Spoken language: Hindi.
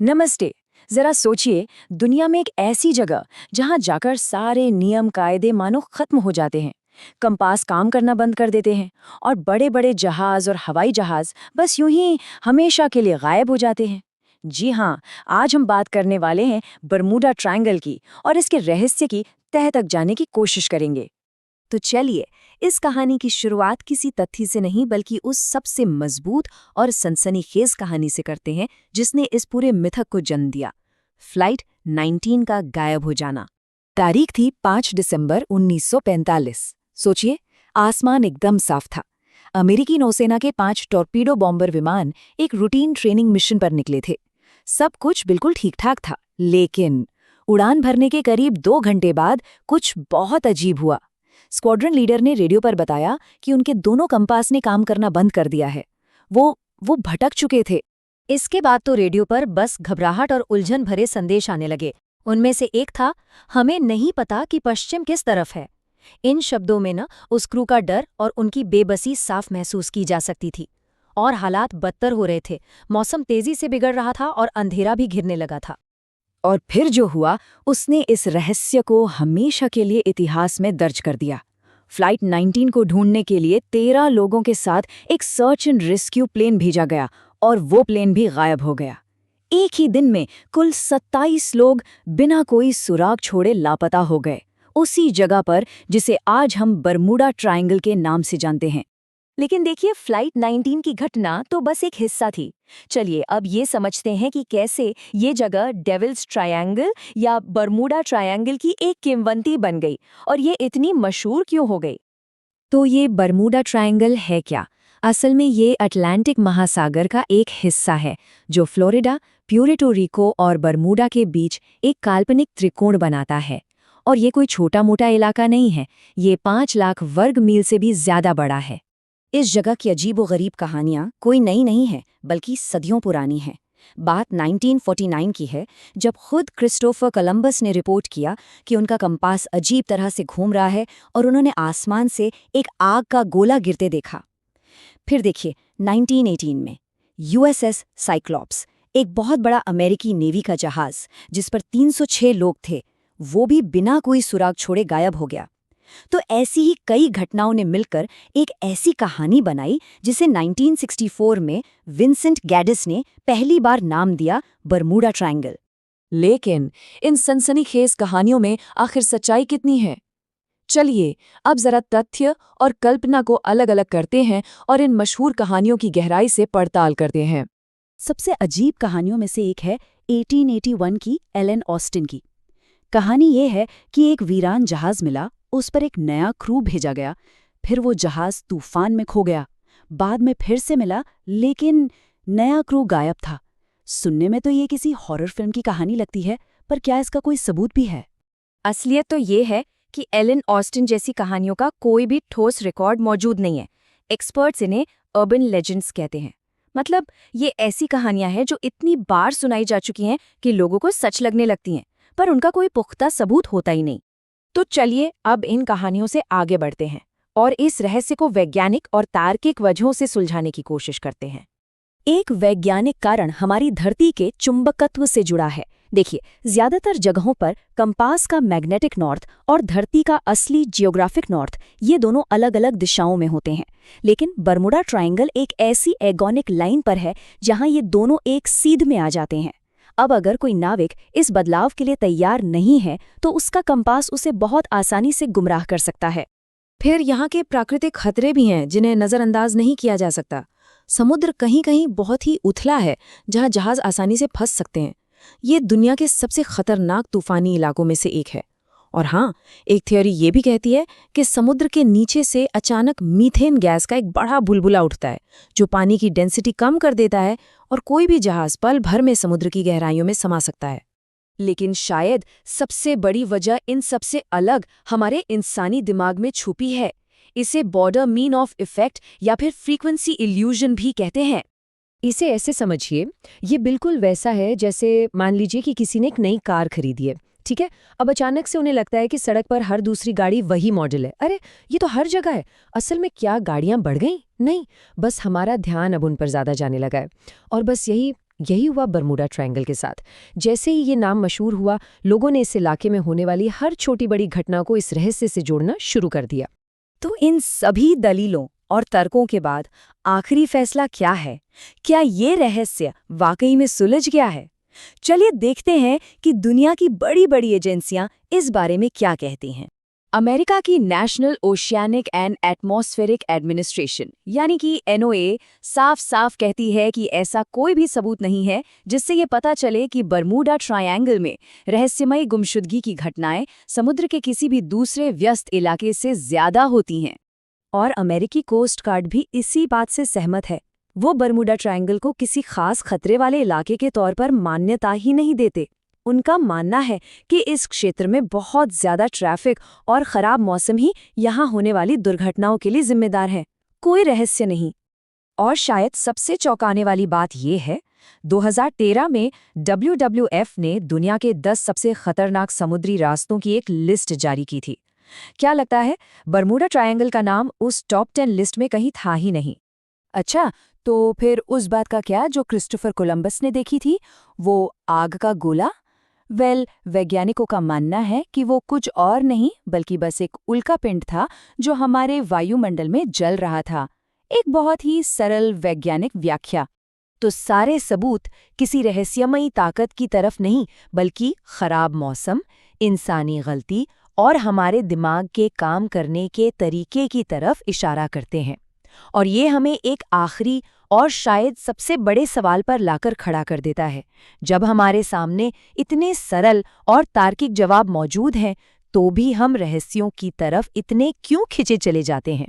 नमस्ते। जरा सोचिए, दुनिया में एक ऐसी जगह जहां जाकर सारे नियम कायदे मानो खत्म हो जाते हैं। कंपास काम करना बंद कर देते हैं और बड़े बड़े जहाज और हवाई जहाज बस यूं ही हमेशा के लिए गायब हो जाते हैं। जी हाँ, आज हम बात करने वाले हैं बरमूडा ट्रायंगल की और इसके रहस्य की तह तक जाने की कोशिश करेंगे। तो चलिए, इस कहानी की शुरुआत किसी तथ्य से नहीं बल्कि उस सबसे मजबूत और सनसनीखेज कहानी से करते हैं जिसने इस पूरे मिथक को जन्म दिया। फ्लाइट 19 का गायब हो जाना। तारीख थी 5 दिसंबर 1945। सोचिए, आसमान एकदम साफ था। अमेरिकी नौसेना के 5 टॉर्पीडो बॉम्बर विमान एक रूटीन ट्रेनिंग मिशन पर निकले थे। सब कुछ बिल्कुल ठीक-ठाक था, लेकिन उड़ान भरने के करीब 2 घंटे बाद कुछ बहुत अजीब हुआ। स्क्वाड्रन लीडर ने रेडियो पर बताया कि उनके दोनों कंपास ने काम करना बंद कर दिया है। वो भटक चुके थे। इसके बाद तो रेडियो पर बस घबराहट और उलझन भरे संदेश आने लगे। उनमें से एक था, हमें नहीं पता कि पश्चिम किस तरफ है। इन शब्दों में न उस क्रू का डर और उनकी बेबसी साफ महसूस की जा सकती थी। और हालात बदतर हो रहे थे। मौसम तेजी से बिगड़ रहा था और अंधेरा भी घिरने लगा था। और फिर जो हुआ, उसने इस रहस्य को हमेशा के लिए इतिहास में दर्ज कर दिया। फ्लाइट 19 को ढूंढने के लिए 13 लोगों के साथ एक सर्च एंड रेस्क्यू प्लेन भेजा गया और वो प्लेन भी गायब हो गया। एक ही दिन में कुल 27 लोग बिना कोई सुराग छोड़े लापता हो गए, उसी जगह पर जिसे आज हम बरमूडा ट्रायंगल के नाम से जानते हैं। लेकिन देखिए, फ्लाइट 19 की घटना तो बस एक हिस्सा थी। चलिए अब ये समझते हैं कि कैसे ये जगह डेविल्स ट्रायंगल या बरमूडा ट्रायंगल की एक किंवदंती बन गई और ये इतनी मशहूर क्यों हो गई। तो ये बरमूडा ट्रायंगल है क्या? असल में ये अटलांटिक महासागर का एक हिस्सा है जो फ्लोरिडा, प्यूर्टो रिको और बरमूडा के बीच एक काल्पनिक त्रिकोण बनाता है। और ये कोई छोटा मोटा इलाका नहीं है, ये 5 लाख वर्ग मील से भी ज्यादा बड़ा है। इस जगह की अजीबोगरीब कहानियां कोई नई नहीं है बल्कि सदियों पुरानी है। बात 1949 की है, जब खुद क्रिस्टोफर कोलंबस ने रिपोर्ट किया कि उनका कंपास अजीब तरह से घूम रहा है और उन्होंने आसमान से एक आग का गोला गिरते देखा। फिर देखिए 1918 में यूएसएस साइक्लॉप्स, एक बहुत बड़ा अमेरिकी नेवी का जहाज जिस पर 306 लोग थे, वो भी बिना कोई सुराग छोड़े गायब हो गया। तो ऐसी ही कई घटनाओं ने मिलकर एक ऐसी कहानी बनाई जिसे 1964 में विंसेंट गैडिस ने पहली बार नाम दिया बरमूडा ट्रायंगल। लेकिन इन सनसनीखेज कहानियों में आखिर सच्चाई कितनी है? चलिए अब जरा तथ्य और कल्पना को अलग अलग करते हैं और इन मशहूर कहानियों की गहराई से पड़ताल करते हैं। सबसे अजीब कहानियों में से एक है 1881 की एलन ऑस्टिन की। कहानी ये है कि एक वीरान जहाज मिला, उस पर एक नया क्रू भेजा गया, फिर वो जहाज तूफान में खो गया। बाद में फिर से मिला, लेकिन नया क्रू गायब था। सुनने में तो ये किसी हॉरर फिल्म की कहानी लगती है, पर क्या इसका कोई सबूत भी है? असलियत तो ये है कि एलन ऑस्टिन जैसी कहानियों का कोई भी ठोस रिकॉर्ड मौजूद नहीं है। एक्सपर्ट्स इन्हें अर्बन लेजेंड्स कहते हैं। मतलब ये ऐसी कहानियां हैं जो इतनी बार सुनाई जा चुकी हैं कि लोगों को सच लगने लगती हैं, पर उनका कोई पुख्ता सबूत होता ही नहीं। तो चलिए अब इन कहानियों से आगे बढ़ते हैं और इस रहस्य को वैज्ञानिक और तार्किक वजहों से सुलझाने की कोशिश करते हैं। एक वैज्ञानिक कारण हमारी धरती के चुंबकत्व से जुड़ा है। देखिए, ज्यादातर जगहों पर कंपास का मैग्नेटिक नॉर्थ और धरती का असली जियोग्राफिक नॉर्थ, ये दोनों अलग अलग दिशाओं में होते हैं। लेकिन बरमूडा ट्रायंगल एक ऐसी एगोनिक लाइन पर है जहां ये दोनों एक सीध में आ जाते हैं। अब अगर कोई नाविक इस बदलाव के लिए तैयार नहीं है तो उसका कंपास उसे बहुत आसानी से गुमराह कर सकता है। फिर यहाँ के प्राकृतिक खतरे भी हैं जिन्हें नज़रअंदाज नहीं किया जा सकता। समुद्र कहीं कहीं बहुत ही उथला है जहाँ जहाज आसानी से फंस सकते हैं। ये दुनिया के सबसे खतरनाक तूफानी इलाकों में से एक है। और हाँ, एक थियोरी ये भी कहती है कि समुद्र के नीचे से अचानक मीथेन गैस का एक बड़ा बुलबुला उठता है जो पानी की डेंसिटी कम कर देता है और कोई भी जहाज पल भर में समुद्र की गहराइयों में समा सकता है। लेकिन शायद सबसे बड़ी वजह इन सबसे अलग हमारे इंसानी दिमाग में छुपी है। इसे बॉर्डर मीन ऑफ इफेक्ट या फिर फ्रीक्वेंसी इल्यूजन भी कहते हैं। इसे ऐसे समझिए, ये बिल्कुल वैसा है जैसे मान लीजिए कि किसी ने एक नई कार खरीदी है, ठीक है। अब अचानक से उन्हें लगता है कि सड़क पर हर दूसरी गाड़ी वही मॉडल है। अरे ये तो हर जगह है। असल में क्या गाड़ियां बढ़ गईं? नहीं, बस हमारा ध्यान अब उन पर ज्यादा जाने लगा है। और बस यही यही हुआ बरमूडा ट्रायंगल के साथ। जैसे ही ये नाम मशहूर हुआ, लोगों ने इस इलाके में होने वाली हर छोटी बड़ी घटना को इस रहस्य से जोड़ना शुरू कर दिया। तो इन सभी दलीलों और तर्कों के बाद आखिरी फैसला क्या है? क्या ये रहस्य वाकई में सुलझ गया है? चलिए देखते हैं कि दुनिया की बड़ी-बड़ी एजेंसियां इस बारे में क्या कहती हैं। अमेरिका की national oceanic and atmospheric administration यानी कि NOAA साफ-साफ कहती है कि ऐसा कोई भी सबूत नहीं है जिससे ये पता चले कि बरमूडा ट्रायंगल में रहस्यमयी गुमशुदगी की घटनाएं समुद्र के किसी भी दूसरे व्यस्त इलाके से ज्यादा होती हैं। और अमेरिकी कोस्ट गार्ड भी इसी बात से सहमत है। वो बरमूडा ट्रायंगल को किसी खास खतरे वाले इलाके के तौर पर मान्यता ही नहीं देते। उनका मानना है कि इस क्षेत्र में बहुत ज्यादा ट्रैफिक और खराब मौसम ही यहाँ होने वाली दुर्घटनाओं के लिए जिम्मेदार है, कोई रहस्य नहीं। और शायद सबसे चौंकाने वाली बात यह है, 2013 में WWF ने दुनिया के 10 सबसे खतरनाक समुद्री रास्तों की एक लिस्ट जारी की थी। क्या लगता है, बरमूडा ट्रायंगल का नाम उस टॉप 10 लिस्ट में कहीं था ही नहीं। अच्छा, तो फिर उस बात का क्या जो क्रिस्टोफर कोलंबस ने देखी थी, वो आग का गोला? वैज्ञानिकों का मानना है कि वो कुछ और नहीं बल्कि बस एक उल्कापिंड था जो हमारे वायुमंडल में जल रहा था। एक बहुत ही सरल वैज्ञानिक व्याख्या। तो सारे सबूत किसी रहस्यमयी ताकत की तरफ नहीं बल्कि खराब मौसम, इंसानी गलती और हमारे दिमाग के काम करने के तरीके की तरफ इशारा करते हैं। और ये हमें एक आखिरी और शायद सबसे बड़े सवाल पर लाकर खड़ा कर देता है। जब हमारे सामने इतने सरल और तार्किक जवाब मौजूद हैं, तो भी हम रहस्यों की तरफ इतने क्यों खिंचे चले जाते हैं?